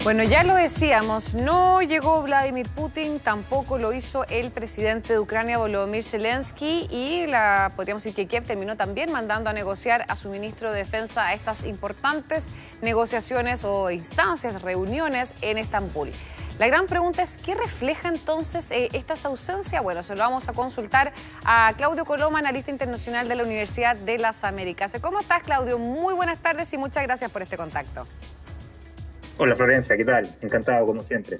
Bueno, ya lo decíamos, no llegó Vladimir Putin, tampoco lo hizo el presidente de Ucrania, Volodymyr Zelensky, y podríamos decir que Kiev terminó también mandando a negociar a su ministro de Defensa a estas importantes negociaciones o instancias, reuniones en Estambul. La gran pregunta es, ¿qué refleja entonces estas ausencias? Bueno, se lo vamos a consultar a Claudio Coloma, analista internacional de la Universidad de las Américas. ¿Cómo estás, Claudio? Muy buenas tardes y muchas gracias por este contacto. Hola Florencia, ¿qué tal? Encantado como siempre.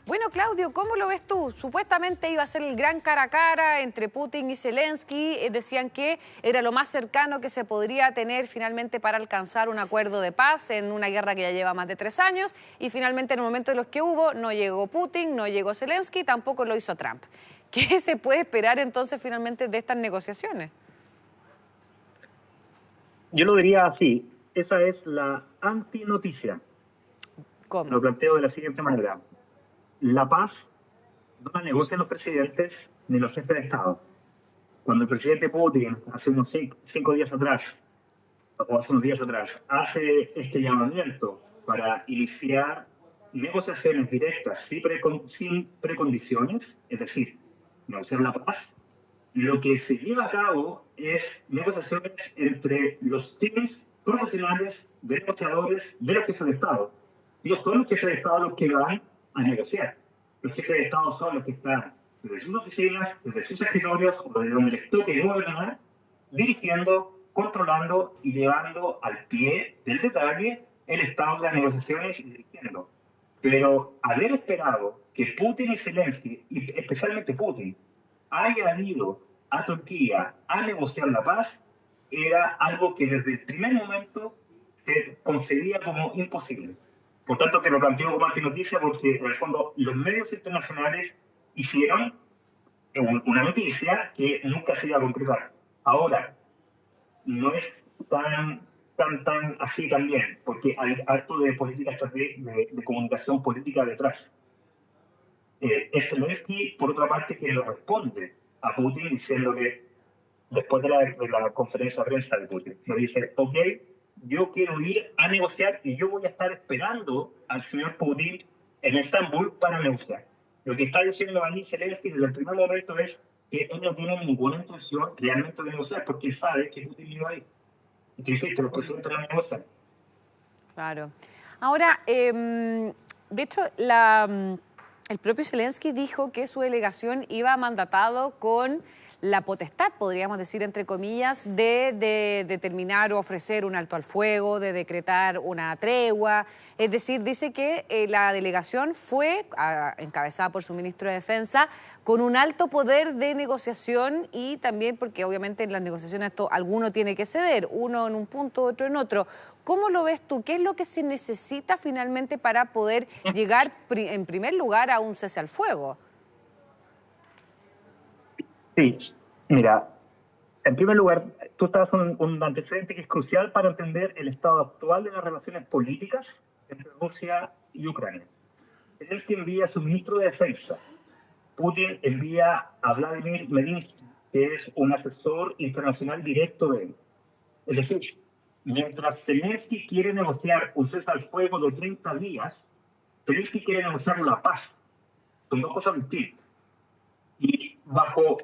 Bueno, Claudio, ¿cómo lo ves tú? Supuestamente iba a ser el gran cara a cara entre Putin y Zelensky. Decían que era lo más cercano que se podría tener finalmente para alcanzar un acuerdo de paz en una guerra que ya lleva más de 3 años. Y finalmente, en el momento en los que hubo, no llegó Putin, no llegó Zelensky, tampoco lo hizo Trump. ¿Qué se puede esperar entonces finalmente de estas negociaciones? Yo lo diría así, esa es la antinoticia. ¿Cómo? Lo planteo de la siguiente manera. La paz no la negocian los presidentes ni los jefes de Estado. Cuando el presidente Putin, hace unos 5 días atrás, o hace unos días atrás, hace este llamamiento para iniciar negociaciones directas sin precondiciones, es decir, negociar la paz, lo que se lleva a cabo es negociaciones entre los teams profesionales de negociadores de los jefes de Estado. No son los jefes de Estado los que van a negociar. Los jefes de Estado son los que están desde sus oficinas, desde sus escritorios o desde donde les toque gobernar, dirigiendo, controlando y llevando al pie del detalle el estado de las negociaciones y dirigiendo. Pero haber esperado que Putin y Zelensky, y especialmente Putin, haya ido a Turquía a negociar la paz, era algo que desde el primer momento se concebía como imposible. Por tanto, que lo planteo como antinoticia porque, en el fondo, los medios internacionales hicieron una noticia que nunca se iba a concretar. Ahora, no es tan así también, porque hay acto de política de comunicación política detrás. Es Zelensky, por otra parte, quien le responde a Putin diciéndole, después de la conferencia de prensa de Putin, le dice, ok, yo quiero ir a negociar y yo voy a estar esperando al señor Putin en Estambul para negociar. Lo que está diciendo ahí Zelensky desde el primer momento es que él no tiene ninguna intención realmente de negociar, porque él sabe que Putin iba ahí. Y que dice que los presidentes no negocian. Claro. Ahora, de hecho, el propio Zelensky dijo que su delegación iba mandatado con la potestad, podríamos decir, entre comillas, de determinar o ofrecer un alto al fuego, de decretar una tregua. Es decir, dice que la delegación fue, encabezada por su ministro de Defensa, con un alto poder de negociación y también porque obviamente en las negociaciones alguno tiene que ceder, uno en un punto, otro en otro. ¿Cómo lo ves tú? ¿Qué es lo que se necesita finalmente para poder llegar en primer lugar a un cese al fuego? Sí, mira, en primer lugar, tú estás un antecedente que es crucial para entender el estado actual de las relaciones políticas entre Rusia y Ucrania. Zelensky envía a su ministro de Defensa. Putin envía a Vladimir Medinsky, que es un asesor internacional directo de él. Es decir, mientras Zelensky quiere negociar un cese al fuego de 30 días, Zelensky quiere negociar la paz. Son dos cosas distintas. Y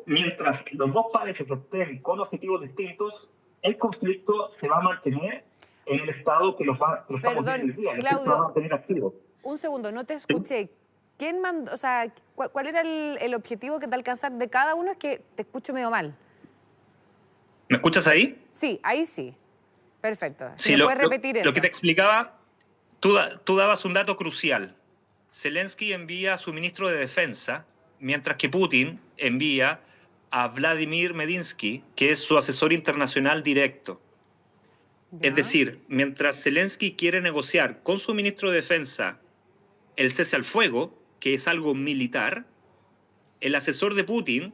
mientras los dos países estén con objetivos distintos, el conflicto se va a mantener en el estado que lo estamos viendo hoy día. Claudio, se va a mantener activo. Un segundo, no te escuché. ¿Quién mandó, o sea, cuál era el objetivo que te alcanzar de cada uno? Es que te escucho medio mal. ¿Me escuchas ahí? Sí, ahí sí. Perfecto. Sí, ¿Me puedes repetir eso? Lo que te explicaba, tú dabas un dato crucial. Zelensky envía a su ministro de Defensa, mientras que Putin envía a Vladimir Medinsky, que es su asesor internacional directo. ¿Ya? Es decir, mientras Zelensky quiere negociar con su ministro de Defensa el cese al fuego, que es algo militar, el asesor de Putin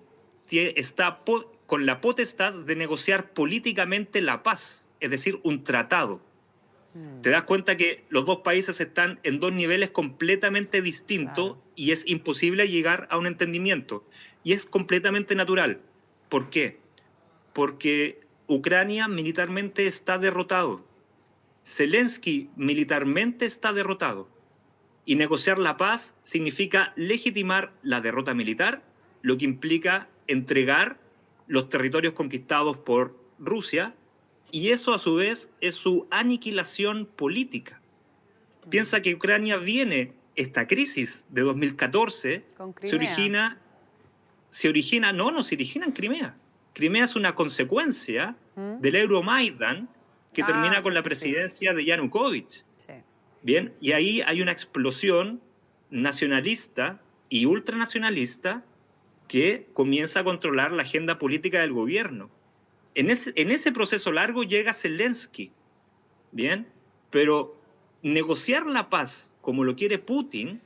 está con la potestad de negociar políticamente la paz, es decir, un tratado. Te das cuenta que los dos países están en dos niveles completamente distintos, claro, y es imposible llegar a un entendimiento. Y es completamente natural. ¿Por qué? Porque Ucrania militarmente está derrotado. Zelensky militarmente está derrotado. Y negociar la paz significa legitimar la derrota militar, lo que implica entregar los territorios conquistados por Rusia, y eso a su vez es su aniquilación política. Piensa que Ucrania esta crisis de 2014, se origina en Crimea. Crimea es una consecuencia del Euromaidan que termina con la presidencia de Yanukovych. Sí. Bien, y ahí hay una explosión nacionalista y ultranacionalista que comienza a controlar la agenda política del gobierno. En ese proceso largo llega Zelensky, ¿bien? Pero negociar la paz como lo quiere Putin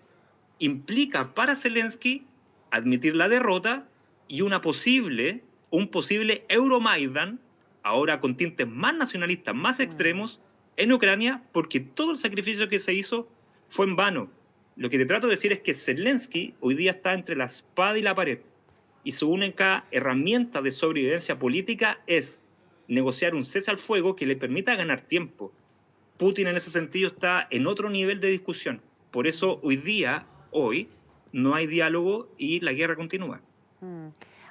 implica para Zelensky admitir la derrota y un posible Euromaidan, ahora con tintes más nacionalistas, más extremos, en Ucrania, porque todo el sacrificio que se hizo fue en vano. Lo que te trato de decir es que Zelensky hoy día está entre la espada y la pared, y su única herramienta de sobrevivencia política es negociar un cese al fuego que le permita ganar tiempo. Putin en ese sentido está en otro nivel de discusión. Por eso hoy, no hay diálogo y la guerra continúa.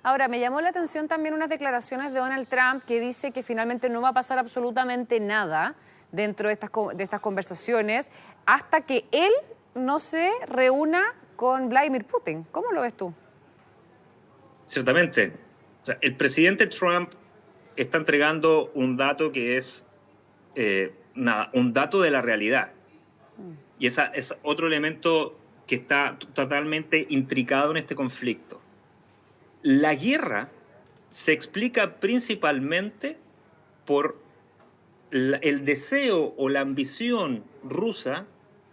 Ahora, me llamó la atención también unas declaraciones de Donald Trump que dice que finalmente no va a pasar absolutamente nada dentro de estas conversaciones hasta que él no se reúna con Vladimir Putin. ¿Cómo lo ves tú? Ciertamente. O sea, el presidente Trump está entregando un dato que es un dato de la realidad. Y ese es otro elemento que está totalmente intricado en este conflicto. La guerra se explica principalmente por el deseo o la ambición rusa,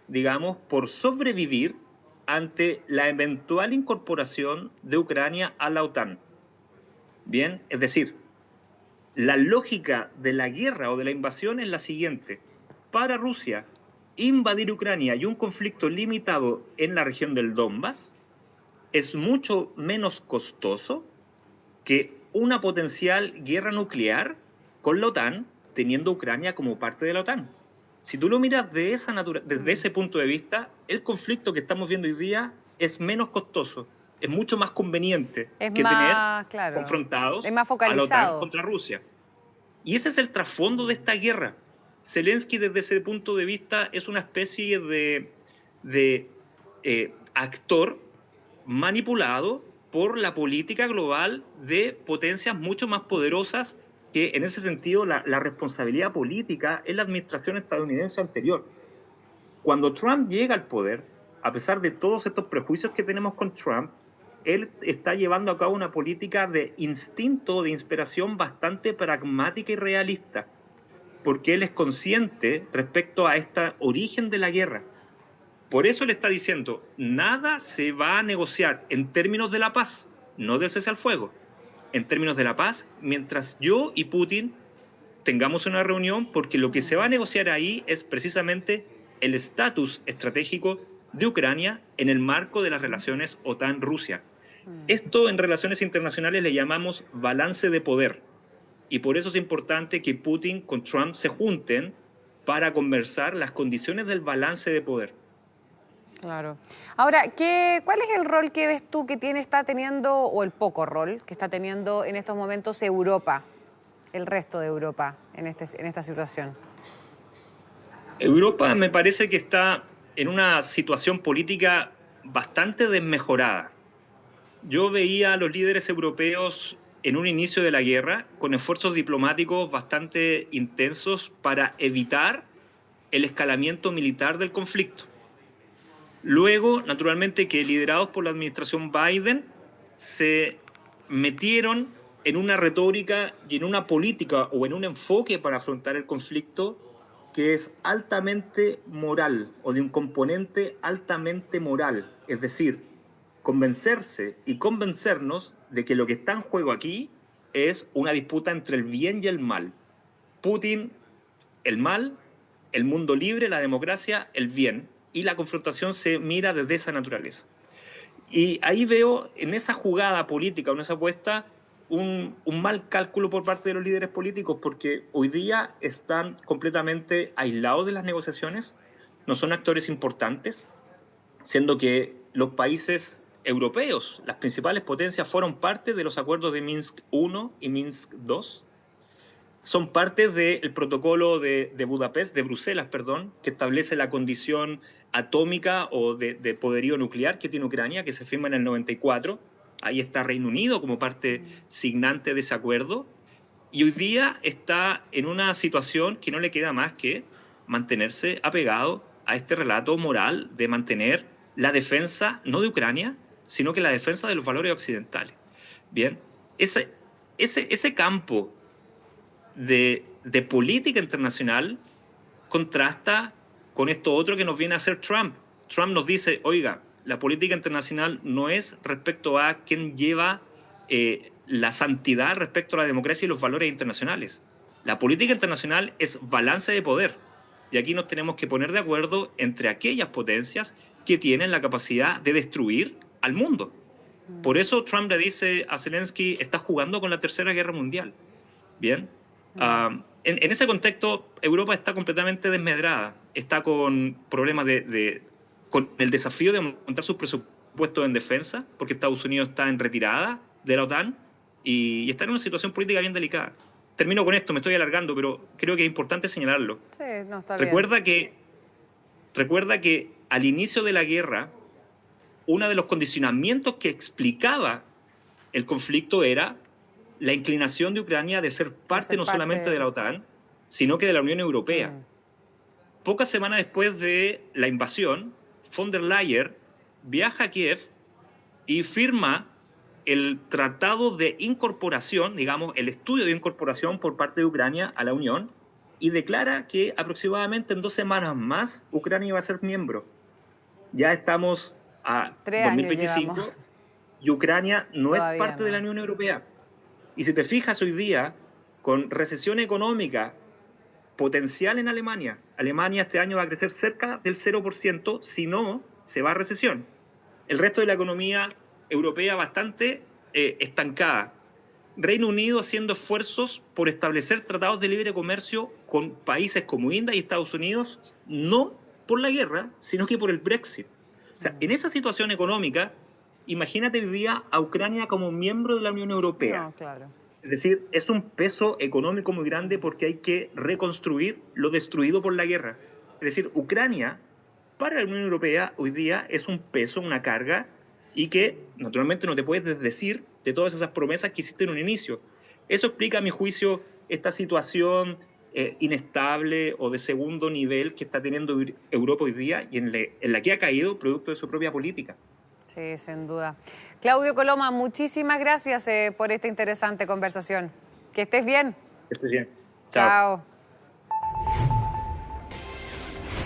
digamos, por sobrevivir ante la eventual incorporación de Ucrania a la OTAN. Bien, es decir, la lógica de la guerra o de la invasión es la siguiente. Para Rusia, invadir Ucrania y un conflicto limitado en la región del Donbass es mucho menos costoso que una potencial guerra nuclear con la OTAN, teniendo Ucrania como parte de la OTAN. Si tú lo miras desde ese punto de vista, el conflicto que estamos viendo hoy día es menos costoso, es mucho más conveniente tener confrontados es más a la OTAN contra Rusia. Y ese es el trasfondo de esta guerra. Zelensky desde ese punto de vista es una especie de actor manipulado por la política global de potencias mucho más poderosas que en ese sentido la responsabilidad política es la administración estadounidense anterior. Cuando Trump llega al poder, a pesar de todos estos prejuicios que tenemos con Trump, él está llevando a cabo una política de instinto, de inspiración bastante pragmática y realista, porque él es consciente respecto a este origen de la guerra. Por eso le está diciendo, nada se va a negociar en términos de la paz, no del cese al fuego. En términos de la paz, mientras yo y Putin tengamos una reunión, porque lo que se va a negociar ahí es precisamente el estatus estratégico de Ucrania en el marco de las relaciones OTAN-Rusia. Esto en relaciones internacionales le llamamos balance de poder. Y por eso es importante que Putin con Trump se junten para conversar las condiciones del balance de poder. Claro. Ahora, ¿cuál es el rol que ves tú que está teniendo, o el poco rol que está teniendo en estos momentos Europa, el resto de Europa, en esta situación? Europa me parece que está en una situación política bastante desmejorada. Yo veía a los líderes europeos en un inicio de la guerra con esfuerzos diplomáticos bastante intensos para evitar el escalamiento militar del conflicto. Luego, naturalmente, que liderados por la administración Biden, se metieron en una retórica y en una política o en un enfoque para afrontar el conflicto que es altamente moral o de un componente altamente moral. Es decir, convencerse y convencernos de que lo que está en juego aquí es una disputa entre el bien y el mal. Putin, el mal, el mundo libre, la democracia, el bien. Y la confrontación se mira desde esa naturaleza. Y ahí veo en esa jugada política, en esa apuesta, un mal cálculo por parte de los líderes políticos, porque hoy día están completamente aislados de las negociaciones, no son actores importantes, siendo que los países europeos, las principales potencias, fueron parte de los acuerdos de Minsk I y Minsk II, son parte del protocolo de Budapest, de Bruselas, perdón, que establece la condición atómica o de poderío nuclear que tiene Ucrania, que se firma en el 94. Ahí está Reino Unido como parte signante de ese acuerdo. Y hoy día está en una situación que no le queda más que mantenerse apegado a este relato moral de mantener la defensa, no de Ucrania, sino que la defensa de los valores occidentales. Bien, ese campo de política internacional contrasta con esto otro que nos viene a hacer Trump. Trump nos dice, oiga, la política internacional no es respecto a quién lleva la santidad respecto a la democracia y los valores internacionales. La política internacional es balance de poder. Y aquí nos tenemos que poner de acuerdo entre aquellas potencias que tienen la capacidad de destruir al mundo. Por eso Trump le dice a Zelensky, estás jugando con la Tercera Guerra Mundial. Bien. En ese contexto, Europa está completamente desmedrada. Está con problemas con el desafío de aumentar sus presupuestos en defensa, porque Estados Unidos está en retirada de la OTAN y está en una situación política bien delicada. Termino con esto, me estoy alargando, pero creo que es importante señalarlo. Sí, no, está Recuerda bien. recuerda que al inicio de la guerra, uno de los condicionamientos que explicaba el conflicto era la inclinación de Ucrania de ser parte no solamente de la OTAN, sino que de la Unión Europea. Pocas semanas después de la invasión, von der Leyen viaja a Kiev y firma el tratado de incorporación, digamos, el estudio de incorporación por parte de Ucrania a la Unión, y declara que aproximadamente en 2 semanas más Ucrania va a ser miembro. Ya estamos a 2025 y Ucrania no es parte de la Unión Europea. Y si te fijas hoy día, con recesión económica potencial en Alemania, Alemania este año va a crecer cerca del 0%, si no, se va a recesión. El resto de la economía europea bastante estancada. Reino Unido haciendo esfuerzos por establecer tratados de libre comercio con países como India y Estados Unidos, no por la guerra, sino que por el Brexit. O sea, en esa situación económica, imagínate hoy día a Ucrania como miembro de la Unión Europea. No, claro. Es decir, es un peso económico muy grande porque hay que reconstruir lo destruido por la guerra. Es decir, Ucrania, para la Unión Europea, hoy día es un peso, una carga, y que naturalmente no te puedes desdecir de todas esas promesas que hiciste en un inicio. Eso explica, a mi juicio, esta situación inestable o de segundo nivel que está teniendo Europa hoy día y en la que ha caído producto de su propia política. Sí, sin duda. Claudio Coloma, muchísimas gracias por esta interesante conversación. Que estés bien. Que estés bien. Chao.